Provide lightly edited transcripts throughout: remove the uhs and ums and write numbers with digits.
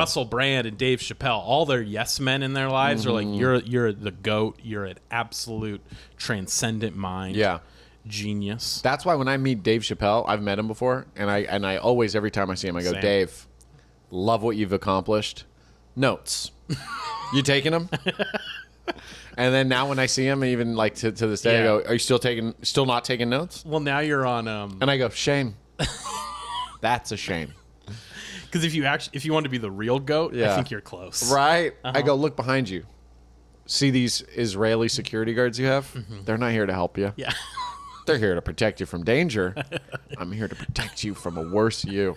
Russell Brand and Dave Chappelle, all their yes men in their lives are like, you're the GOAT. You're an absolute transcendent mind. Yeah. Genius. That's why when I meet Dave Chappelle, I've met him before, and I always, every time I see him, I go, Same. Dave, love what you've accomplished. Notes. You taking them? And then now when I see him, even like to this day, I go, are you still not taking notes? Well, now you're on. And I go, shame. That's a shame. Because if you want to be the real GOAT, I think you're close. Right? I go, look behind you. See these Israeli security guards you have? They're not here to help you. Yeah. They're here to protect you from danger. I'm here to protect you from a worse you.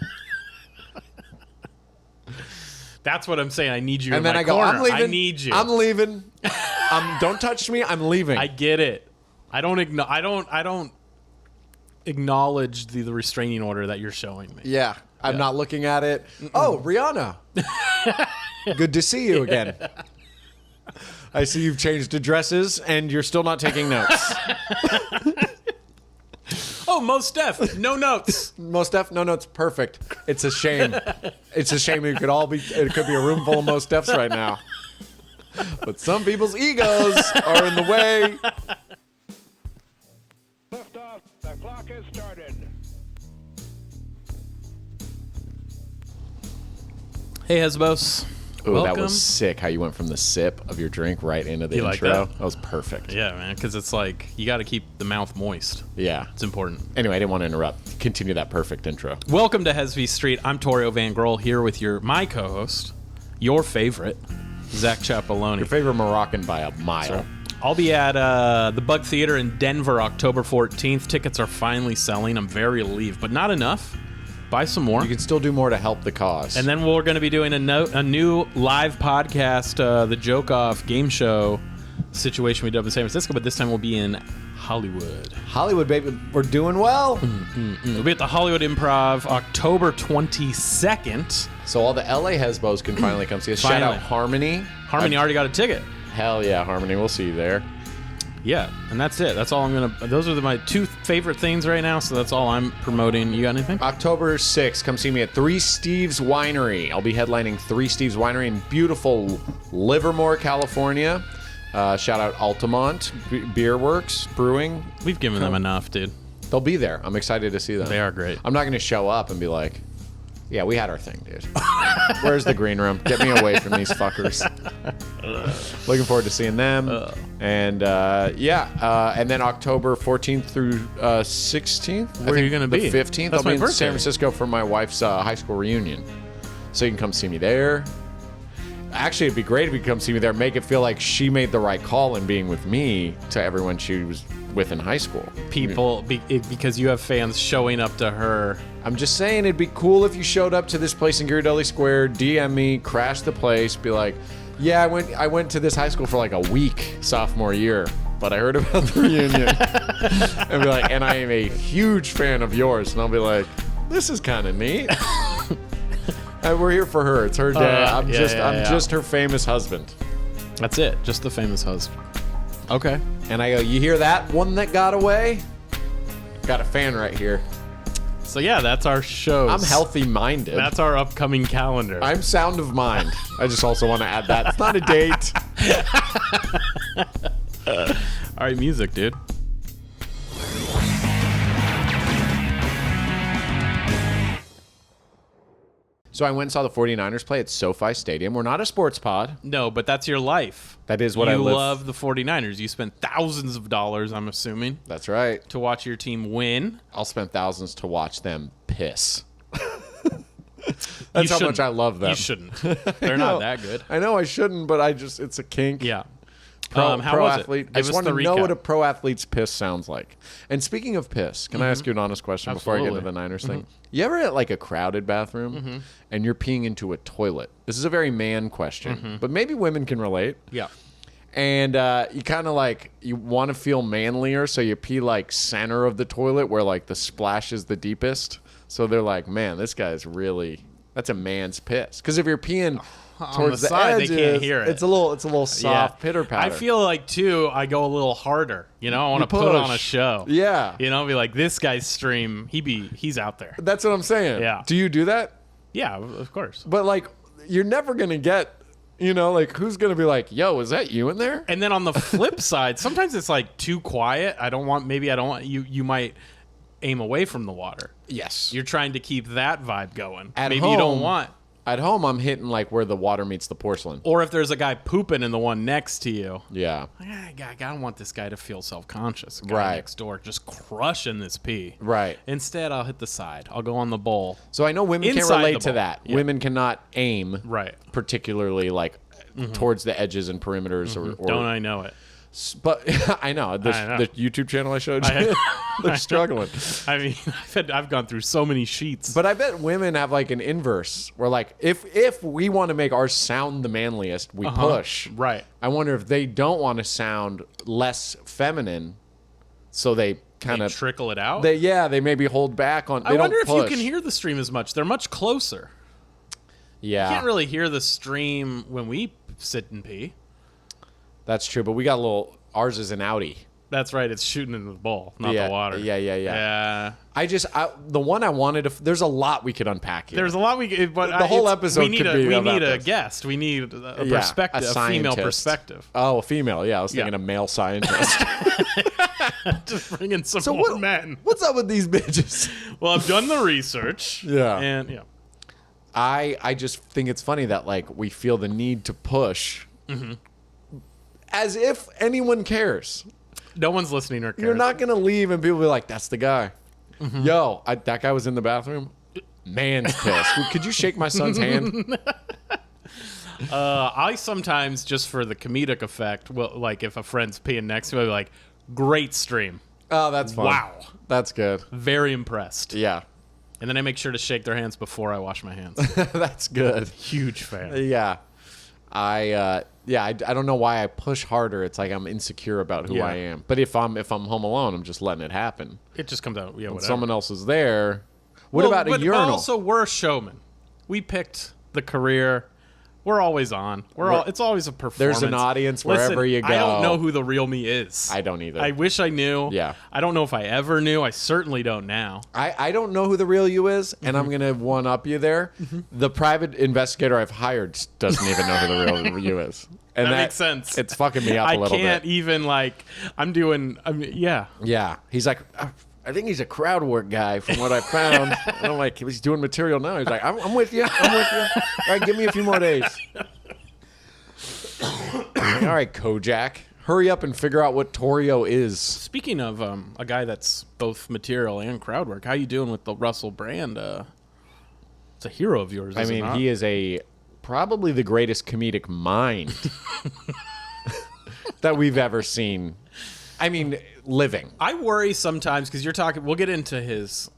That's what I'm saying. I need you And in then my I go, corner. I'm leaving. I need you. I'm leaving. Don't touch me. I'm leaving. I get it. I don't acknowledge the restraining order that you're showing me. Yeah. I'm not looking at it. Oh, Rihanna. Good to see you again. I see you've changed addresses and you're still not taking notes. Oh, Mos Def, no notes. Mos Def, no notes. Perfect. It's a shame. It's a shame it could be a room full of Mos Defs right now. But some people's egos are in the way. Lift off. The clock has started. Hey, Hesbos. Oh, Welcome. that was sick how you went from the sip of your drink right into the You like intro. that? That was perfect. Yeah, man, because it's like you got to keep the mouth moist. Yeah. It's important. Anyway, I didn't want to interrupt. Continue that perfect intro. Welcome to Hesby Street. I'm Torio Van Grol here with my co-host, your favorite, Zack Chapaloni. Your favorite Moroccan by a mile. I'll be at the Bug Theater in Denver October 14th. Tickets are finally selling. I'm very relieved, but not enough. Buy some more. You can still do more to help the cause. And then we're going to be doing a new live podcast, the Joke Off game show situation we did up in San Francisco, but this time we'll be in Hollywood. Hollywood, baby, we're doing well. We'll be at the Hollywood Improv October 22nd. So all the LA Hesbos can finally come see us. Finally. Shout out Harmony. Harmony already got a ticket. Hell yeah, Harmony. We'll see you there. Yeah, and that's it. That's all I'm going to... Those are my two favorite things right now, so that's all I'm promoting. You got anything? October 6th, come see me at Three Steve's Winery. I'll be headlining Three Steve's Winery in beautiful Livermore, California. Shout out Altamont Beer Works Brewing. We've given them enough, dude. They'll be there. I'm excited to see them. They are great. I'm not going to show up and be like, yeah, we had our thing, dude. Where's the green room? Get me away from these fuckers. Looking forward to seeing them. And and then October 14th through 16th. Where are you gonna be? The 15th. That's I'll my be in birthday. San Francisco for my wife's high school reunion. So you can come see me there. Actually, it'd be great if you could come see me there. Make it feel like she made the right call in being with me to everyone she was with in high school. Because you have fans showing up to her. I'm just saying it'd be cool if you showed up to this place in Ghirardelli Square, DM me, crash the place, be like, yeah, I went to this high school for like a week sophomore year, but I heard about the reunion. And be like, and I am a huge fan of yours. And I'll be like, this is kind of neat. And we're here for her. It's her day. I'm just her famous husband. That's it. Just the famous husband. Okay. And I go, you hear that one that got away? Got a fan right here. So yeah, that's our shows. I'm healthy-minded. That's our upcoming calendar. I'm sound of mind. I just also want to add that. It's not a date. All right, music, dude. So I went and saw the 49ers play at SoFi Stadium. We're not a sports pod. No, but that's your life. That is what I You live. love the 49ers. You spent thousands of dollars, I'm assuming, That's right. to watch your team win. I'll spend thousands to watch them piss. You That's how shouldn't. much I love them. You shouldn't. They're not that good. I know I shouldn't, but it's a kink. Yeah. How was athlete. I just want to know what a pro athlete's piss sounds like. And speaking of piss, can I ask you an honest question before I get into the Niners thing? You ever at like a crowded bathroom and you're peeing into a toilet? This is a very man question, but maybe women can relate. Yeah. And you kind of like, you want to feel manlier, so you pee like center of the toilet where like the splash is the deepest. So they're like, man, this guy's really, that's a man's piss. Because if you're peeing towards the the side, edges, they can't hear it. It's a little soft pitter patter. I feel like too, I go a little harder. You know, I want to put on a show. Yeah. You know, be like, this guy's stream, he's out there. That's what I'm saying. Yeah. Do you do that? Yeah, of course. But like, you're never gonna get, like who's gonna be like, yo, is that you in there? And then on the flip side, sometimes it's like too quiet. I don't want you. You might aim away from the water. Yes. You're trying to keep that vibe going. At Maybe home, you don't want. At home, I'm hitting like where the water meets the porcelain. Or if there's a guy pooping in the one next to you. Yeah. I don't want this guy to feel self-conscious. Guy Right. next door just crushing this pee. Right. Instead, I'll hit the side. I'll go on the bowl. So I know women can't Inside relate the to bowl. that. Yeah. Women cannot aim Right. particularly like towards the edges and perimeters or Don't I know it? But I know the YouTube channel I showed you. They're struggling. I mean, I've gone through so many sheets. But I bet women have like an inverse where like if we want to make ours sound the manliest, we push. Right. I wonder if they don't want to sound less feminine, so they kind of trickle it out. They maybe hold back on. They I wonder if don't you push. can hear the stream as much. They're much closer. Yeah, You can't really hear the stream when we sit and pee. that's true. But we got a little. Ours is an outie. That's right. It's shooting into the bowl, not Yeah, the water. yeah. The one I wanted to. There's a lot we could unpack here. There's a lot but The whole episode we need could be we about need a this. guest. We need a Yeah, perspective, a female scientist. perspective. Oh, a female. Yeah, I was thinking a male scientist. Just bring in some So more men. What's up with these bitches? Well, I've done the research. Yeah. And yeah. I just think it's funny that like we feel the need to push, as if anyone cares. No one's listening or cares. You're not gonna leave and people be like, "That's the guy." Yo, that guy was in the bathroom. Man's pissed. Could you shake my son's hand? I sometimes, just for the comedic effect, will like if a friend's peeing next to me, I'll be like, "Great stream. Oh, that's fun. Wow. That's good. Very impressed." Yeah, And then I make sure to shake their hands before I wash my hands. that's good. Huge fan. Yeah, I don't know why I push harder. It's like I'm insecure about who Yeah. I am. But if I'm home alone, I'm just letting it happen. It just comes out. Yeah, When whatever. someone else is there. What about a but urinal? Also, we're showmen. We picked the career. We're always on. It's always a performance. There's an audience wherever Listen, you go. I don't know who the real me is. I don't either. I wish I knew. Yeah. I don't know if I ever knew. I certainly don't now. I don't know who the real you is, and I'm going to one-up you there. The private investigator I've hired doesn't even know who the real you is. And That makes sense. It's fucking me up a little I can't bit. even, like, yeah. Yeah. He's like, I think he's a crowd work guy from what I found. And I'm like, he's doing material now. He's like, I'm with you. I'm with you. All right, give me a few more days. All right, Kojak. Hurry up and figure out what Torio is. Speaking of a guy that's both material and crowd work, how you doing with the Russell Brand? It's a hero of yours, I is it mean, not? he is probably the greatest comedic mind that we've ever seen. I mean, living. I worry sometimes because you're talking. We'll get into his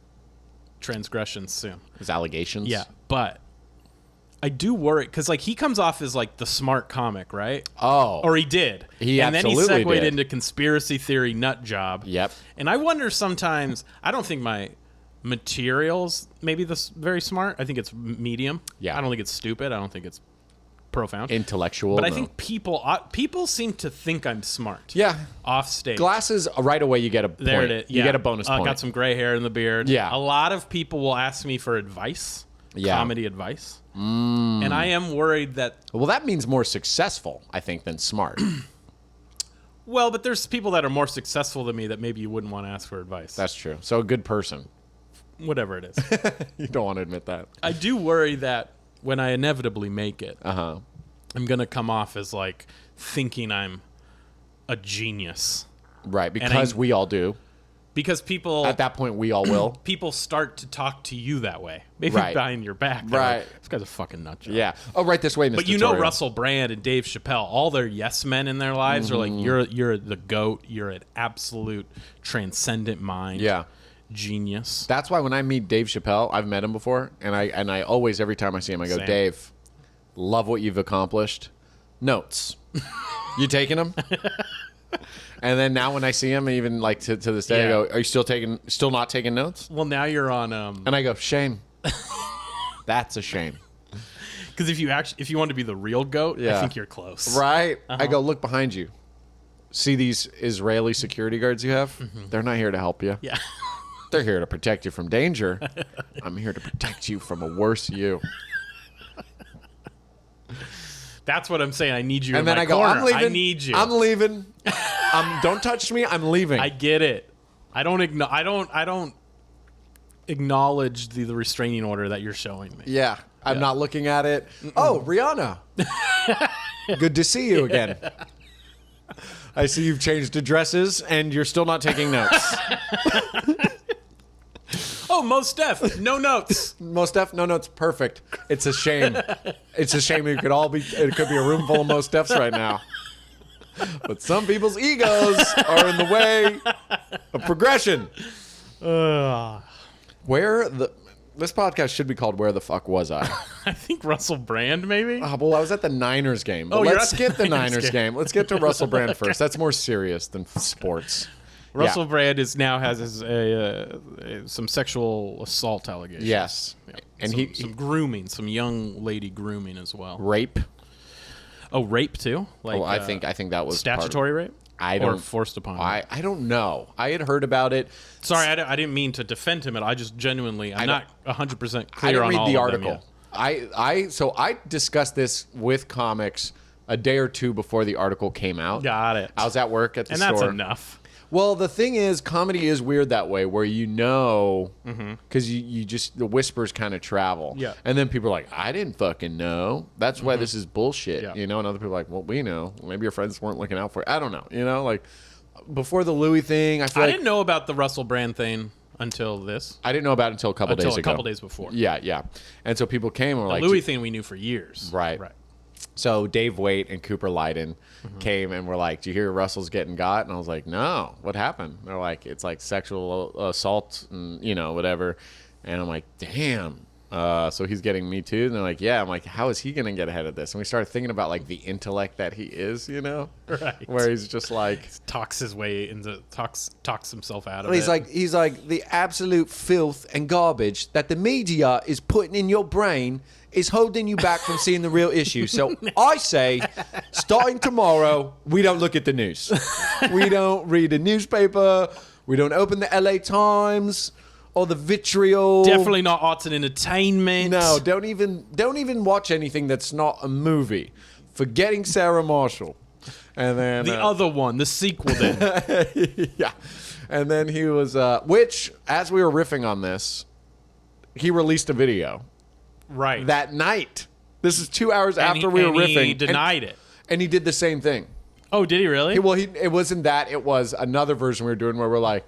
transgressions soon. His allegations. Yeah, but I do worry because like he comes off as like the smart comic, right? Oh. Or he did. He and then he absolutely segued did. into conspiracy theory nut job. Yep. And I wonder sometimes. I don't think my materials maybe this very smart. I think it's medium. Yeah. I don't think it's stupid. I don't think it's profound. Intellectual. But I no. think people seem to think I'm smart. Yeah. Off stage. Glasses, right away you get a point. There it is. You get a bonus point. Got some gray hair in the beard. Yeah. A lot of people will ask me for advice. Yeah. Comedy advice. And I am worried that. Well, that means more successful, I think, than smart. Well, but there's people that are more successful than me that maybe you wouldn't want to ask for advice. That's true. So a good person. Whatever it is. You don't want to admit that. I do worry that when I inevitably make it, Uh-huh. I'm going to come off as like thinking I'm a genius. Right, because we all do. Because people At that point, we all will. people start to talk to you that way. Maybe Right. behind your back. They're Right. like, this guy's a fucking nut job. Yeah. Oh, right this way, Mr. But you know Torio. Russell Brand and Dave Chappelle, all their yes men in their lives are like, you're the GOAT, you're an absolute transcendent mind. Yeah. Genius. That's why when I meet Dave Chappelle, I've met him before, and I always, every time I see him, I go, Same. Dave, love what you've accomplished. Notes. You taking them? And then now when I see him, even like to this day, I Yeah. go, are you still not taking notes? Well, now you're on And I go, shame. That's a shame. because if you want to be the real GOAT, Yeah. I think you're close. Right? I go, look behind you. See these Israeli security guards you have? They're not here to help you. Yeah. They're here to protect you from danger. I'm here to protect you from a worse you. That's what I'm saying. I need you And in then my I go, corner. I'm leaving. I need you. I'm leaving. Don't touch me. I'm leaving. I get it. I don't acknowledge the restraining order that you're showing me. Yeah. I'm not looking at it. Oh, Rihanna. Good to see you again. I see you've changed addresses and you're still not taking notes. Oh, Mos Def, no notes. Mos Def, no notes. Perfect. It's a shame. It's a shame it could be a room full of Mos Defs right now. But some people's egos are in the way of progression. This podcast should be called Where the Fuck Was I? I think Russell Brand, maybe? Well, I was at the Niners game. But Oh, you're let's at the skip the Niners Niners game. Let's get to Russell Brand first. That's more serious than sports. Russell Brand has some sexual assault allegations. Yes. Yeah. And some grooming, some young lady grooming as well. rape. Oh, rape too? Like I think that was part of- statutory rape? Or forced upon him? I don't know. I had heard about it. Sorry, I didn't mean to defend him. I just genuinely, I'm not 100% I clear didn't on read all the of article. them yet. So I discussed this with comics a day or two before the article came out. Got it. I was at work at the And store. that's enough. Well, the thing is, comedy is weird that way, where because you just the whispers kind of travel. Yeah. And then people are like, I didn't fucking know. That's why this is bullshit. Yeah. You know, and other people are like, well, we know. Maybe your friends weren't looking out for it. I don't know. You know, like before the Louis thing, I feel I like didn't know about the Russell Brand thing until this. I didn't know about it until a couple days ago. A couple days before. Yeah. And so people came and were like, Louis thing we knew for years. Right. So Dave Waite and Cooper Lyden came and were like, "Do you hear Russell's getting got?" And I was like, "No, what happened?" They're like, "It's like sexual assault and whatever." And I'm like, "Damn." So he's getting me too. And they're like, "Yeah." I'm like, "How is he gonna get ahead of this?" And we started thinking about like the intellect that he is, Right. where he's just like Talks his way into talks himself out of he's it. he's like the absolute filth and garbage that the media is putting in your brain is holding you back from seeing the real issue. So I say, starting tomorrow, we don't look at the news. We don't read a newspaper. We don't open the LA Times or the vitriol. Definitely not arts and entertainment. No, don't even watch anything that's not a movie. Forgetting Sarah Marshall. And then The other one, the sequel then. yeah. And then he was which as we were riffing on this, he released a video Right. that night. This is 2 hours And after we were riffing. he denied it. And he did the same thing. Oh, did he really? It wasn't that. It was another version we were doing where we're like,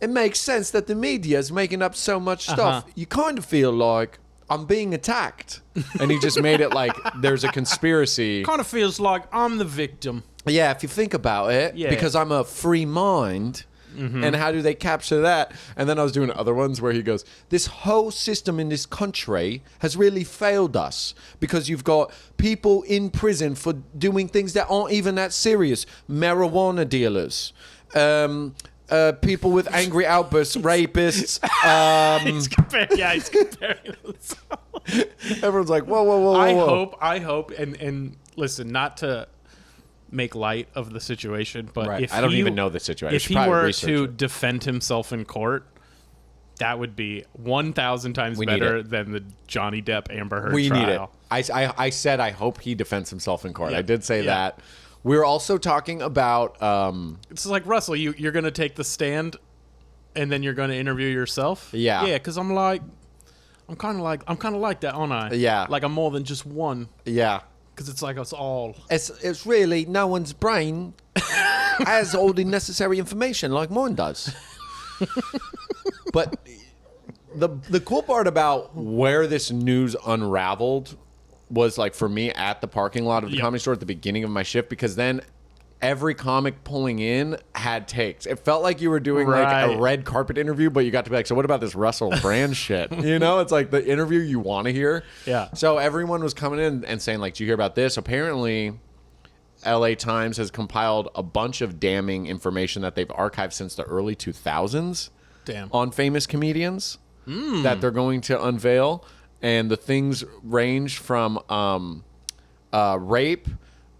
it makes sense that the media is making up so much stuff. You kind of feel like I'm being attacked. And he just made it like there's a conspiracy. Kind of feels like I'm the victim. Yeah, if you think about it, Yeah. because I'm a free mind. And how do they capture that? And then I was doing other ones where he goes, this whole system in this country has really failed us because you've got people in prison for doing things that aren't even that serious. Marijuana dealers, people with angry outbursts, rapists. He's comparing himself. Everyone's like, whoa. I hope, and listen, not to make light of the situation, but Right. if I don't he- even know the situation. I If should he probably were research to it. defend himself in court, that would be 1,000 times We need better it. than the Johnny Depp Amber Heard We trial. need it. I said I hope he defends himself in court. Yeah. I did say Yeah. that. We were also talking about It's like, Russell, you're going to take the stand and then you're going to interview yourself? Yeah. Yeah, because I'm kind of like that, aren't I? Yeah. Like I'm more than just one. yeah. Because it's like us all. It's really no one's brain has all the necessary information like mine does. But the cool part about where this news unraveled was like for me at the parking lot of the Yep. Comedy Store at the beginning of my shift, because then every comic pulling in had takes. It felt like you were doing like Right. a red carpet interview, but you got to be like, so what about this Russell Brand shit? You know, it's like the interview you want to hear. Yeah. So everyone was coming in and saying like, "Do you hear about this?" Apparently, LA Times has compiled a bunch of damning information that they've archived since the early 2000s Damn. on famous comedians that they're going to unveil. And the things range from rape,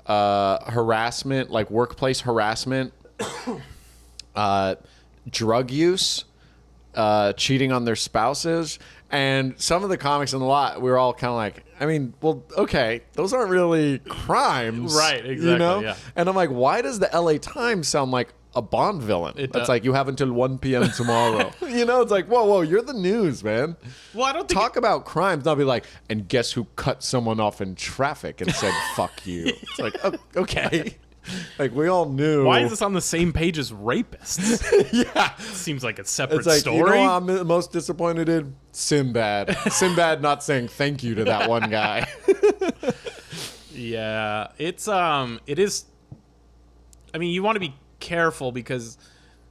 harassment, like workplace harassment, drug use, cheating on their spouses. And some of the comics in the lot, we were all kind of like, I mean, well, okay, those aren't really crimes. Right, exactly, You know? yeah. And I'm like, why does the LA Times sound like a Bond villain? It That's does. like, you have until 1 p.m. tomorrow. You know, it's like, whoa, you're the news, man. Well, I don't think Talk about crimes, not be like, and guess who cut someone off in traffic and said, fuck you. It's like, okay. Like, we all knew. Why is this on the same page as rapists? Yeah. Seems like a separate It's like, story. you know what I'm most disappointed in? Sinbad. Sinbad not saying thank you to that one guy. Yeah, it is. I mean, you want to be careful because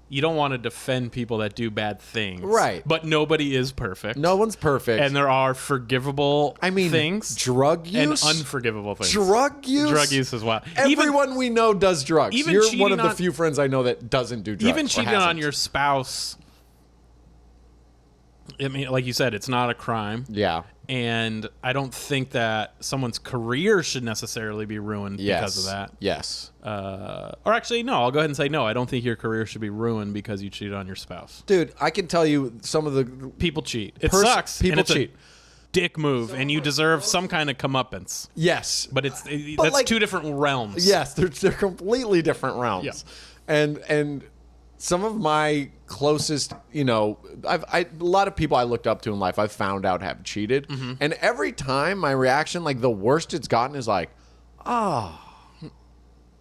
you don't want to defend people that do bad things. Right. But nobody is perfect. No one's perfect. And there are forgivable things. Drug use? And unforgivable things. Drug use? Drug use as well. Everyone we know does drugs. even You're cheating one of the on- few friends I know that doesn't do drugs. Even or cheating on hasn't. your spouse, I mean, like you said, it's not a crime. Yeah. And I don't think that someone's career should necessarily be ruined because of that. Yes. Or actually, no, I'll go ahead and say no. I don't think your career should be ruined because you cheated on your spouse. Dude, I can tell you some of the... People cheat. It Pers- sucks. people and it's cheat. A dick move, and you deserve some kind of comeuppance. Yes. But that's like- two different realms. Yes, they're completely different realms. Yeah. And some of my closest, you know, a lot of people I looked up to in life I've found out have cheated. Mm-hmm. And every time my reaction, like the worst it's gotten is like, oh,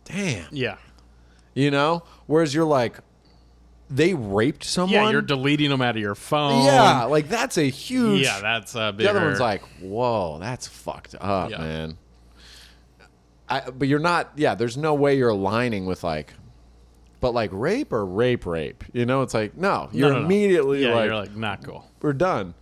damn. Yeah. You know? Whereas you're like, they raped someone? Yeah, you're deleting them out of your phone. Yeah, like that's a huge... Yeah, that's a big. The other one's like, whoa, that's fucked up, Yeah. man. But you're not... Yeah, there's no way you're aligning with like... But like rape or rape? You know, it's like, no. You're No. immediately Yeah, like, you're like, not cool. we're done.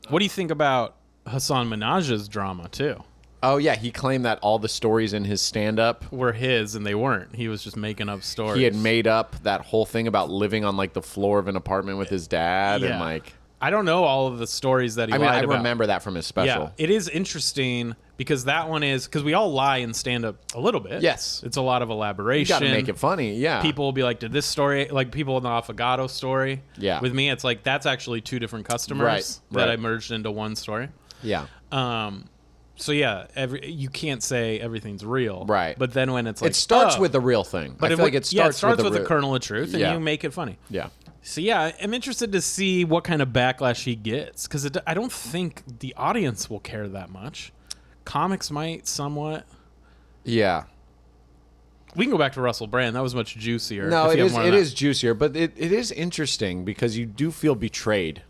What do you think about Hasan Minhaj's drama, too? Oh, yeah, he claimed that all the stories in his stand-up... Were his, and they weren't. He was just making up stories. He had made up that whole thing about living on like the floor of an apartment with his dad and like... I don't know all of the stories that he I mean, lied I about. remember that from his special. Yeah, it is interesting because that one is because we all lie in stand-up a little bit. Yes. It's a lot of elaboration. You got to make it funny, yeah. People will be like, did this story, like people in the Affogato story. Yeah. With me, it's like, that's actually two different customers Right. that I merged into one story. Yeah. So yeah, you can't say everything's real. Right. But then when it's like, It starts oh, with the real thing. but I feel like it starts with the kernel of truth, and Yeah. you make it funny. Yeah. So yeah, I'm interested to see what kind of backlash he gets because I don't think the audience will care that much. Comics might somewhat. Yeah. We can go back to Russell Brand. That was much juicier. No, if it you have is. more It on that. is juicier, but it is interesting because you do feel betrayed.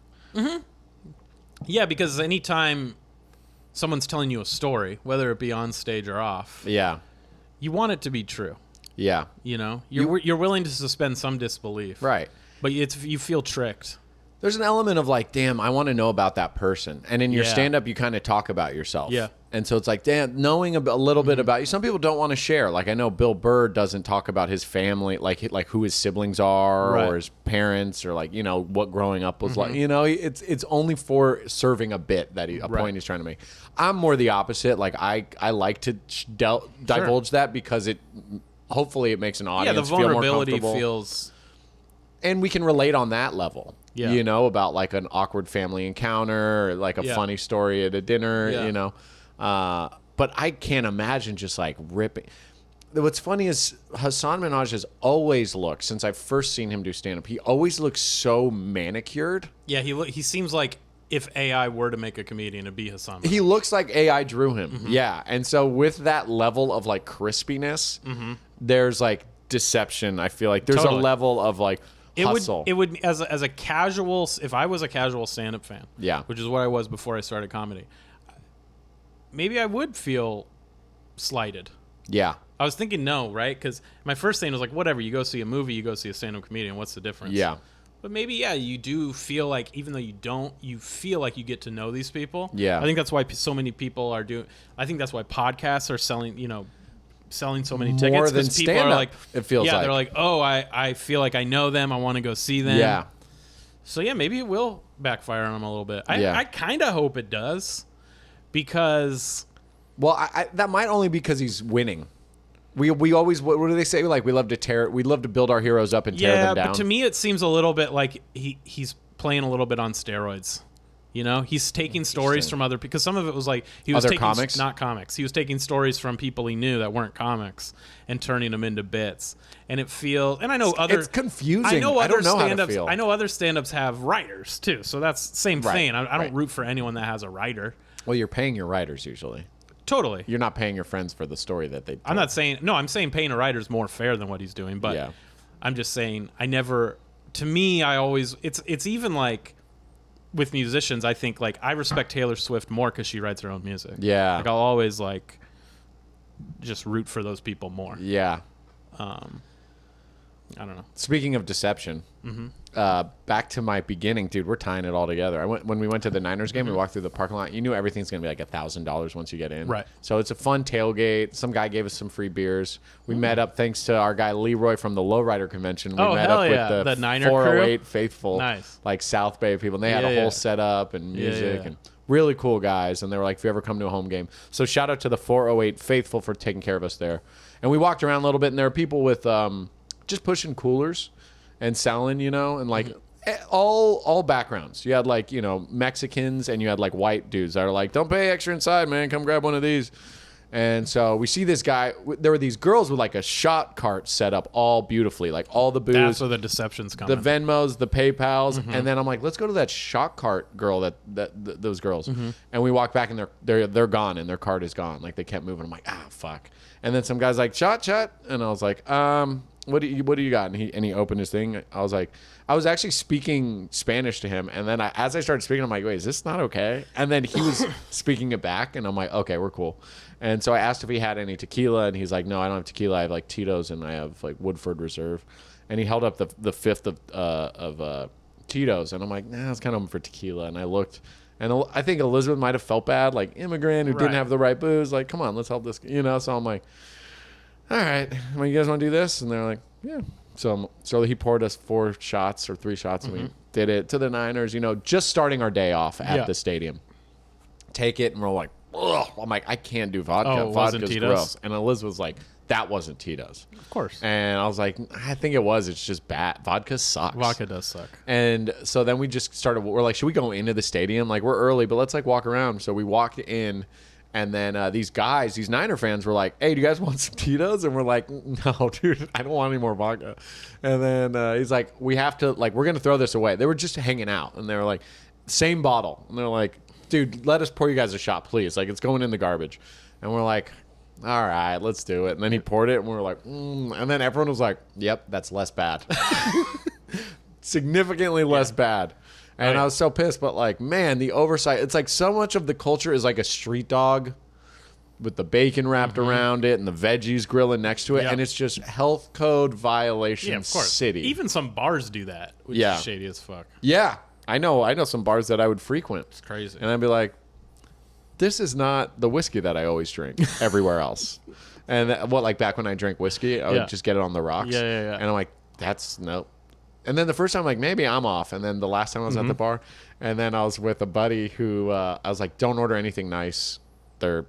Yeah, because anytime someone's telling you a story, whether it be on stage or off, Yeah. you want it to be true. Yeah. You know, you're willing to suspend some disbelief, Right. But you feel tricked. There's an element of like, damn, I want to know about that person. And in your Yeah. stand-up, you kind of talk about yourself. Yeah. And so it's like, damn, knowing a little bit about you. Some people don't want to share. Like I know Bill Burr doesn't talk about his family, like who his siblings are Right. or his parents or like, you know, what growing up was like. You know, it's only for serving a bit that point he's trying to make. I'm more the opposite. Like I like to divulge that because hopefully it makes an Yeah, audience the feel more vulnerability comfortable. feels. And we can relate on that level. Yeah. You know, about like an awkward family encounter, or like a Yeah. funny story at a dinner, Yeah. you know. But I can't imagine just like ripping. What's funny is Hasan Minhaj has always looked, since I've first seen him do stand-up, he always looks so manicured. Yeah, he seems like if AI were to make a comedian, it'd be Hasan. He looks like AI drew him. Mm-hmm. Yeah. And so with that level of like crispiness, there's like deception. I feel like there's Totally. a level of like hustle. It would as a casual, if I was a casual stand-up fan, Yeah. which is what I was before I started comedy, maybe I would feel slighted. Yeah. I was thinking no, right? Because my first thing was like, whatever, you go see a movie, you go see a stand-up comedian, what's the difference? Yeah. But maybe, yeah, you do feel like, even though you don't, you feel like you get to know these people. Yeah. I think that's why so many people are doing, I think that's why podcasts are selling so many tickets. More than Because people are stand-up, like, it feels yeah, like. they're like, oh, I feel like I know them, I want to go see them. Yeah. So yeah, maybe it will backfire on them a little bit. Yeah. I kind of hope it does because... Well, I that might only be because he's winning. We always, what do they say? Like we love to build our heroes up and tear them down. but to me it seems a little bit like he's playing a little bit on steroids. You know, he's taking stories from other, because some of it was like he was Other taking comics? not comics. He was taking stories from people he knew that weren't comics and turning them into bits. And it feels, and I know other, It's confusing. I know other don't know how to stand-ups. feel. I know other stand-ups have writers too, so that's same Right, thing. I don't right. root for anyone that has a writer. Well, you're paying your writers usually. Totally. You're not paying your friends for the story that they told. I'm not saying I'm saying paying a writer is more fair than what he's doing, but Yeah. I'm just saying to me I always it's even like with musicians, I think like I respect Taylor Swift more because she writes her own music. Yeah. Like I'll always like just root for those people more. Yeah. I don't know. Speaking of deception, back to my beginning, dude. We're tying it all together. When we went to the Niners game. We walked through the parking lot. You knew everything's gonna be like $1,000 once you get in. Right. So it's a fun tailgate. Some guy gave us some free beers. We met up thanks to our guy Leroy from the Lowrider Convention. We met hell up yeah. with the The Niner 408 crew? faithful, Nice. like South Bay people. And they had Yeah, a yeah. whole setup and music yeah. and really cool guys. And they were like, if you ever come to a home game, so shout out to the 408 faithful for taking care of us there. And we walked around a little bit, and there were people with just pushing coolers and selling, you know, and like all backgrounds. You had like, you know, Mexicans, and you had like white dudes that are like, don't pay extra inside, man, come grab one of these. And so we see this guy. There were these girls with like a shot cart set up all beautifully, like all the booze, That's where the deception's coming. the Venmos, the PayPals, and then I'm like, let's go to that shot cart girl that those girls. And we walk back, and they're gone, and their cart is gone. Like they kept moving. I'm like, fuck. And then some guy's like, shot, and I was like, what do you got? And he opened his thing. I was like, I was actually speaking Spanish to him, and then as I started speaking, I'm like, wait, is this not okay? And then he was speaking it back, and I'm like, okay, we're cool. And so I asked if he had any tequila, and he's like, no, I don't have tequila. I have like Tito's, and I have like Woodford Reserve. And he held up the fifth of Tito's, and I'm like, nah, it's kind of for tequila. And I looked, and I think Elizabeth might have felt bad, like immigrant who didn't Right. have the right booze. Like, come on, let's help this, you know. So I'm like, all right, well, you guys want to do this? And they're like, yeah. So he poured us 4 shots or 3 shots, and we did it to the Niners, you know, just starting our day off at Yeah. the stadium. Take it, and we're like, ugh. I'm like, I can't do vodka. Oh, it wasn't Vodka's Tito's? gross. And Elizabeth was like, that wasn't Tito's. Of course. And I was like, I think it was. It's just bad. Vodka sucks. Vodka does suck. And so then we just started, we're like, should we go into the stadium? Like, we're early, but let's like walk around. So we walked in, and then these guys, these Niner fans were like, hey, do you guys want some Tito's? And we're like, no, dude, I don't want any more vodka. And then he's like, we have to, like, we're going to throw this away. They were just hanging out, and they were like, same bottle. And they're like, dude, let us pour you guys a shot, please. Like, it's going in the garbage. And we're like, all right, let's do it. And then he poured it, and we were like, and then everyone was like, yep, that's less bad. Significantly less bad. And Right. I was so pissed, but like, man, the oversight, it's like so much of the culture is like a street dog with the bacon wrapped around it and the veggies grilling next to it. Yep. And it's just health code violation Yeah, of course. city. Even some bars do that, which Yeah. is shady as fuck. Yeah, I know some bars that I would frequent. It's crazy. And I'd be like, this is not the whiskey that I always drink everywhere else. And like back when I drank whiskey, I would Yeah. just get it on the rocks. Yeah. And I'm like, that's nope. And then the first time, like, maybe I'm off. And then the last time I was at the bar, and then I was with a buddy who I was like, don't order anything nice. They're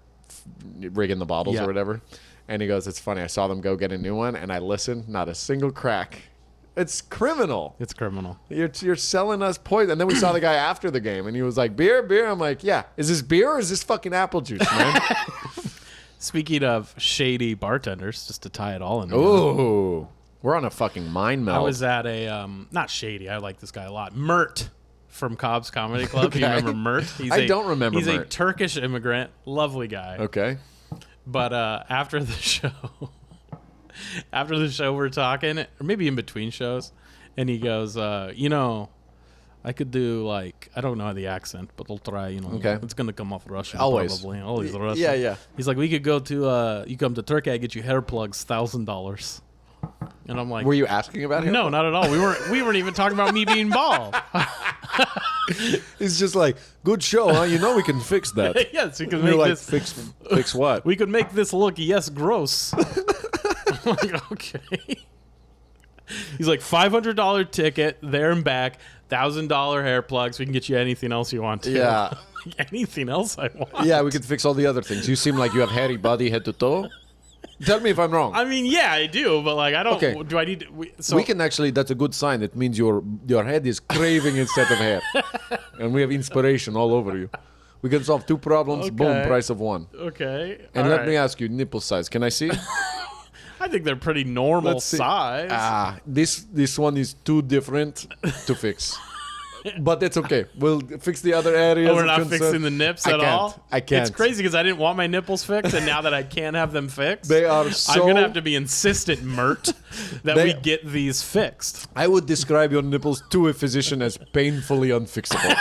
rigging the bottles Yeah. or whatever. And he goes, it's funny. I saw them go get a new one, and I listened. Not a single crack. It's criminal. It's criminal. You're selling us poison. And then we saw the guy after the game, and he was like, beer. I'm like, yeah. Is this beer or is this fucking apple juice, man? Speaking of shady bartenders, just to tie it all in. Ooh. We're on a fucking mind meld. I was at a not shady. I like this guy a lot. Mert from Cobb's Comedy Club. You Okay. remember Mert? I don't remember He's a Mert. Turkish immigrant, lovely guy. Okay. But after the show, we're talking, or maybe in between shows, and he goes, you know, I could do like, I don't know the accent, but I'll try. You know, Okay. it's gonna come off Russian. Always. Probably always Russian. Yeah, yeah. He's like, we could go to you come to Turkey, I get you hair plugs, $1,000. And I'm like, Were you asking about him? no, not at all. We weren't even talking about me being bald. He's just like, good show, huh? You know we can fix that. Yes, we could You're make like, this. fix what? We could make this look gross. I'm like, okay. He's like, $500 ticket there and back, $1,000 hair plugs. We can get you anything else you want to. Yeah. Anything else I want. Yeah, we could fix all the other things. You seem like you have hairy body head to toe. Tell me if I'm wrong. I mean, yeah, I do, but like, I don't. Okay. Do I need? We can actually. That's a good sign. It means your head is craving instead of hair, and we have inspiration all over you. We can solve 2 problems. Boom, Okay. price of 1. Okay. And all let right. me ask you, nipple size. Can I see? I think they're pretty normal Let's see. size. This one is too different to fix. But it's okay. We'll fix the other areas. Oh, we're of not concern. fixing the nips I at can't. all? I can't. It's crazy because I didn't want my nipples fixed, and now that I can't have them fixed, They are so. I'm going to have to be insistent, Mert, that They- we get these fixed. I would describe your nipples to a physician as painfully unfixable.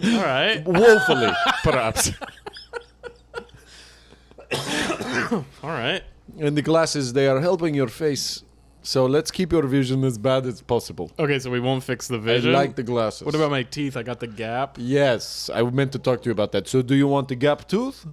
All right. Woefully, perhaps. All right. And the glasses, they are helping your face. So let's keep your vision as bad as possible. Okay, so we won't fix the vision. I like the glasses. What about my teeth? I got the gap. Yes, I meant to talk to you about that. So do you want the gap tooth?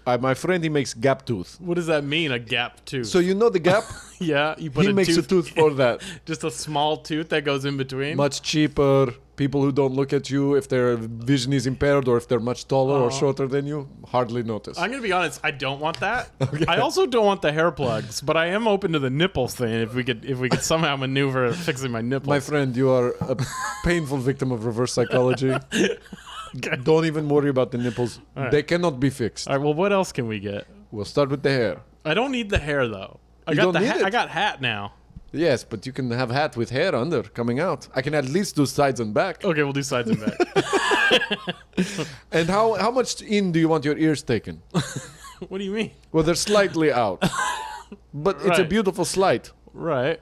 My friend, he makes gap tooth. What does that mean, a gap tooth? So you know the gap? yeah, you put He a makes tooth, a tooth for that. just a small tooth that goes in between. Much cheaper. People who don't look at you, if their vision is impaired or if they're much taller or shorter than you, hardly notice. I'm gonna be honest. I don't want that. I also don't want the hair plugs, but I am open to the nipples thing. If we could somehow maneuver fixing my nipples. My friend, you are a painful victim of reverse psychology. Don't even worry about the nipples. right. They cannot be fixed. All right. Well, what else can we get? We'll start with the hair. I don't need the hair though. I You got don't the need hat. it? I got hat now. Yes, but you can have hat with hair under coming out. I can at least do sides and back. Okay, we'll do sides and back. And how much in do you want your ears taken? What do you mean? Well, they're slightly out. But it's a Right. beautiful slight. Right.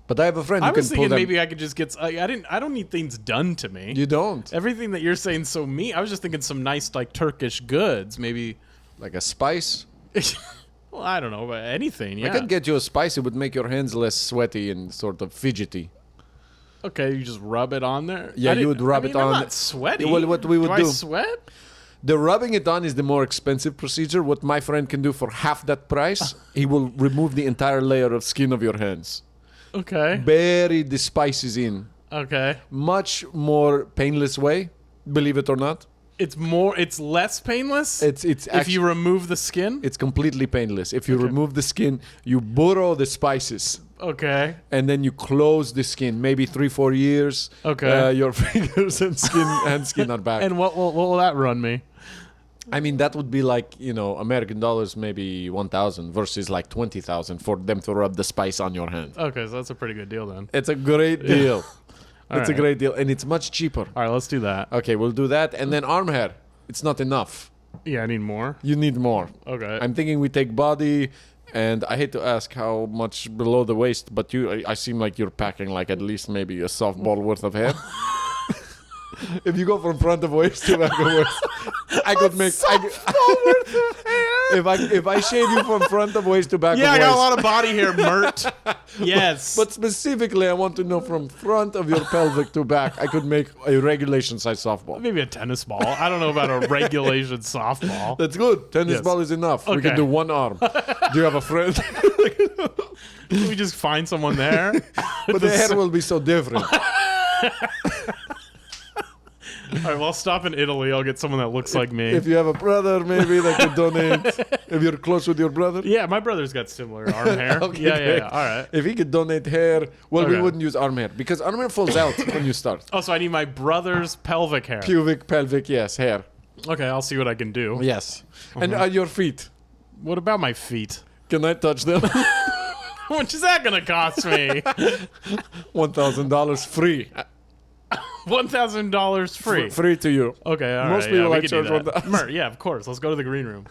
But I have a friend who I was can pull thinking them. maybe I could just get. I don't need things done to me. You don't. Everything that you're saying so mean. I was just thinking some nice like Turkish goods, maybe. Like a spice. Well, I don't know about anything. Yeah. I could get you a spice. It would make your hands less sweaty and sort of fidgety. Okay, you just rub it on there. Yeah, you would rub it I'm on. not sweaty. Well, what we would do do- I sweat? The rubbing it on is the more expensive procedure. What my friend can do for half that price, he will remove the entire layer of skin of your hands. Okay. Bury the spices in. Okay. Much more painless way, believe it or not. It's less painless. It's if actually, you remove the skin. it's completely painless. If you remove the skin, you burrow the spices. Okay. And then you close the skin, maybe 3-4 years. Okay. Your fingers and skin are back. And what will that run me? I mean, that would be like, American dollars, maybe 1,000 versus like 20,000 for them to rub the spice on your hand. Okay, so that's a pretty good deal then. It's a great deal. All It's a right. great deal. And it's much cheaper. All right, let's do that. Okay, we'll do that. And then arm hair. It's not enough. Yeah, I need more. You need more. Okay. I'm thinking we take body. And I hate to ask how much below the waist, but I seem like you're packing like at least maybe a softball worth of hair. If you go from front of waist to back of waist, I could make. If I shave you from front of waist to back Yeah, of I waist. got a lot of body hair, Mert. Yes. But specifically, I want to know from front of your pelvic to back. I could make a regulation size softball. Maybe a tennis ball. I don't know about a regulation softball. That's good. Tennis Yes. ball is enough. We Okay. can do one arm. Do you have a friend? Can we just find someone there? But the hair will be so different. All right, well, I'll stop in Italy. I'll get someone that looks like me. If you have a brother, maybe that could donate. If you're close with your brother. Yeah, my brother's got similar arm hair. Okay, yeah. great. All right. If he could donate hair, well, we Okay. wouldn't use arm hair because arm hair falls out when you start. Oh, so I need my brother's pelvic hair. Pubic, pelvic, yes, hair. Okay, I'll see what I can do. Yes. And your feet. What about my feet? Can I touch them? How much is that going to cost me? $1,000 free. $1,000 free. Free to you. Okay, all right. Most people yeah, we like can do charge that. 1,000. Mert, yeah, of course. Let's go to the green room.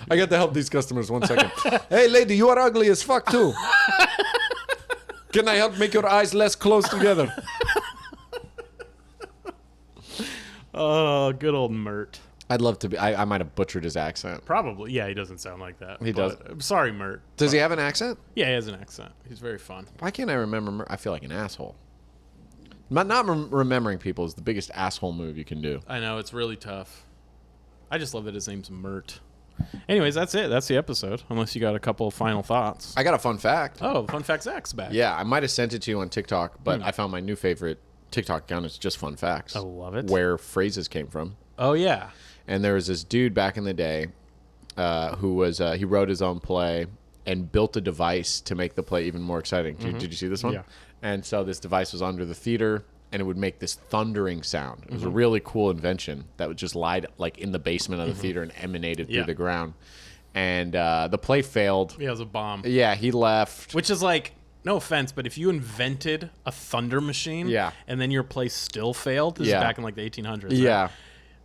I got to help these customers 1 second. Hey, lady, you are ugly as fuck too. Can I help make your eyes less close together? Oh, good old Mert. I'd love to be. I might have butchered his accent. Probably. Yeah, he doesn't sound like that. He does. I'm sorry, Mert. Does he have an accent? Yeah, he has an accent. He's very fun. Why can't I remember? I feel like an asshole. Not remembering people is the biggest asshole move you can do. I know, it's really tough. I just love that his name's Mert. Anyways, that's it. That's the episode. Unless you got a couple of final thoughts. I got a fun fact. Oh, fun fact, Zach's back. Yeah, I might have sent it to you on TikTok, but I found my new favorite TikTok account. It's just fun facts. I love it. Where phrases came from. Oh yeah. And there was this dude back in the day who was he wrote his own play and built a device to make the play even more exciting. Did you see this one? Yeah. And so this device was under the theater, and it would make this thundering sound. It was a really cool invention that would just lie like in the basement of the theater and emanated through the ground. And the play failed. Yeah, it was a bomb. Yeah, he left. Which is like, no offense, but if you invented a thunder machine, and then your play still failed, this is back in like the 1800s. Right? Yeah.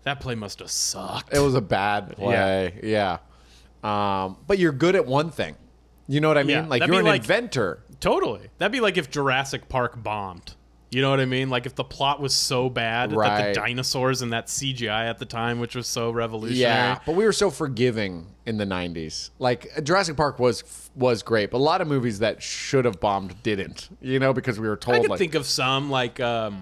That play must have sucked. It was a bad play. Yeah. But you're good at one thing. You know what I mean? Yeah, Like that'd you're be an like- inventor. Totally. That'd be like if Jurassic Park bombed. You know what I mean? Like if the plot was so bad that Right. the dinosaurs and that CGI at the time, which was so revolutionary. Yeah, but we were so forgiving in the 90s. Like Jurassic Park was great, but a lot of movies that should have bombed didn't. You know, because we were told I could like think of some like what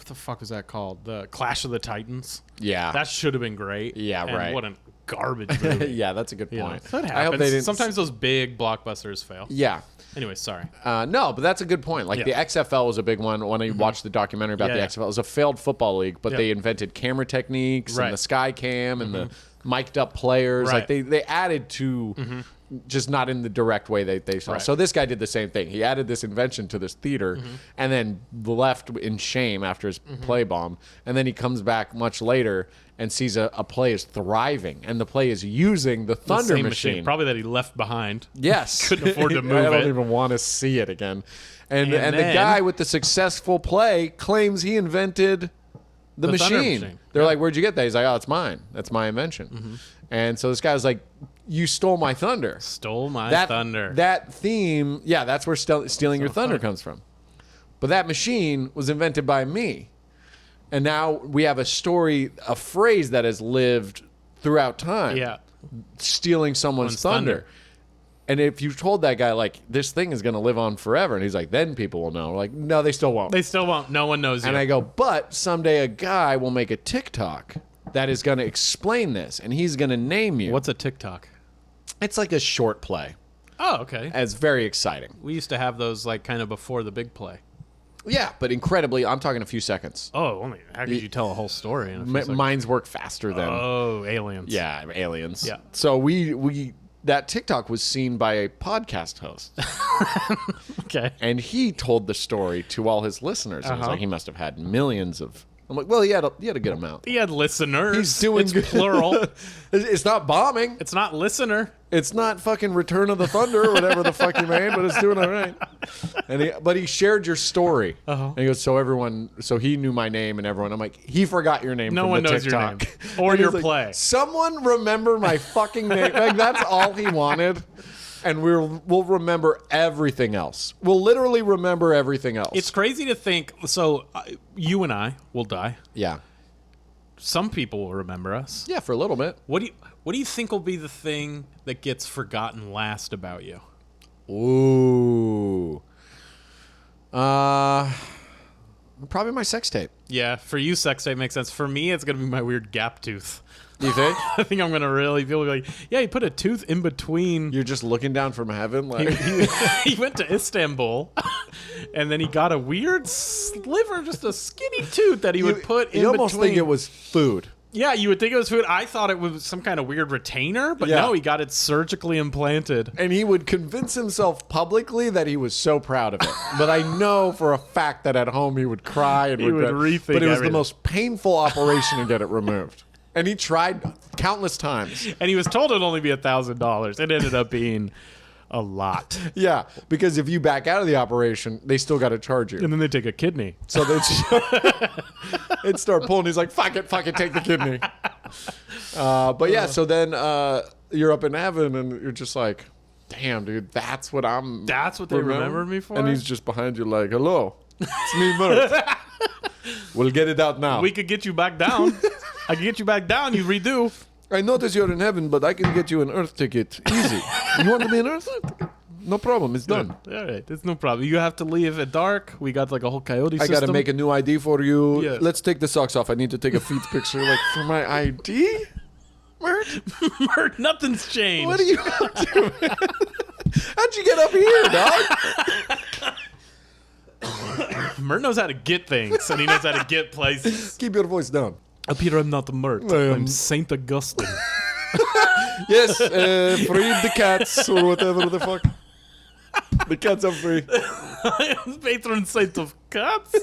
the fuck was that called? The Clash of the Titans. yeah. That should have been great. Yeah, and right. What a garbage movie. yeah, that's a good You know, point. so it I hope happens. they didn't Sometimes those big blockbusters fail. Yeah. Anyway, sorry. No, but that's a good point. Like the XFL was a big one. When I watched the documentary about Yeah, the yeah. XFL, it was a failed football league, but Yeah. they invented camera techniques Right. and the sky cam and the mic'd up players. Right. Like they added to just not in the direct way they saw. Right. So this guy did the same thing. He added this invention to this theater and then left in shame after his play bomb. And then he comes back much later and sees a play is thriving and the play is using the The thunder same machine. Probably that he left behind. Yes. Couldn't afford to move I don't it. even want to see it again. And And the then- guy with the successful play claims he invented the The thunder machine. machine. They're like, "Where'd you get that?" He's like, "Oh, it's mine. That's my invention." And so this guy's like, "You stole my thunder." Stole my That thunder. That theme, yeah, that's where stealing your thunder funny. comes from. But that machine was invented by me. And now we have a story, a phrase that has lived throughout time. yeah. Stealing someone's thunder. And if you told that guy, like, this thing is going to live on forever, and he's like, then people will know. We're like, no, they still won't. They still won't. No one knows And you. I go, but someday a guy will make a TikTok that is going to explain this, and he's going to name you. What's a TikTok? It's like a short play. Oh, okay. And it's very exciting. We used to have those like kind of before the big play. Yeah, but incredibly, I'm talking a few seconds. Oh, only how could you tell a whole story in a few seconds? Mine's work faster than Oh, aliens. yeah, aliens. Yeah. So we that TikTok was seen by a podcast host, Okay. and he told the story to all his listeners. And he's Uh-huh. like, he must have had millions of. I'm like, well, he had a good amount. He had listeners. He's doing it's good. plural. It's not bombing. It's not listener. It's not fucking Return of the Thunder or whatever the fuck you made, but it's doing all right. But he shared your story. And he goes, so he knew my name and everyone. I'm like, he forgot your name No from one the knows your TikTok. name. Or And he's your like, play. Someone remember my fucking name. Like, that's all he wanted. And we'll remember everything else. We'll literally remember everything else. It's crazy to think. So you and I will die. yeah. Some people will remember us. Yeah, for a little bit. What do you think will be the thing that gets forgotten last about you? Ooh. Probably my sex tape. Yeah, for you, sex tape makes sense. For me, it's gonna be my weird gap tooth. Do you think? I think I'm gonna really feel like, yeah, he put a tooth in between. You're just looking down from heaven like He went to Istanbul, and then he got a weird sliver, just a skinny tooth that he would put in You almost between. think it was food. Yeah, you would think it was food. I thought it was some kind of weird retainer, but Yeah. no, he got it surgically implanted. And he would convince himself publicly that he was so proud of it. But I know for a fact that at home he would cry and He would regret. rethink But it was everything. the most painful operation to get it removed. And he tried countless times. And he was told it'd only be $1,000. It ended up being a lot. Yeah, because if you back out of the operation, they still got to charge you. And then they take a kidney. So they'd start pulling. He's like, fuck it, take the kidney. But yeah, so then you're up in heaven and you're just like, damn, dude, that's what they remember me for? And he's just behind you like, hello, it's me, Mert. We'll get it out now. We could get you back down. I can get you back down. You redo. I notice you're in heaven, but I can get you an Earth ticket. Easy. You want to be an Earth? No problem. It's done. All right, it's no problem. You have to leave at dark. We got like a whole coyote I system. got to make a new ID for you. Yeah. Let's take the socks off. I need to take a feet picture. Like, for my ID? Mert? Mert, nothing's changed. What are you up to? How'd you get up here, dog? Mert knows how to get things, and he knows how to get places. Keep your voice down. Up here, I'm not Mert. I'm Saint Augustine. Yes, free the cats or whatever the fuck. The cats are free. I am patron saint of cats.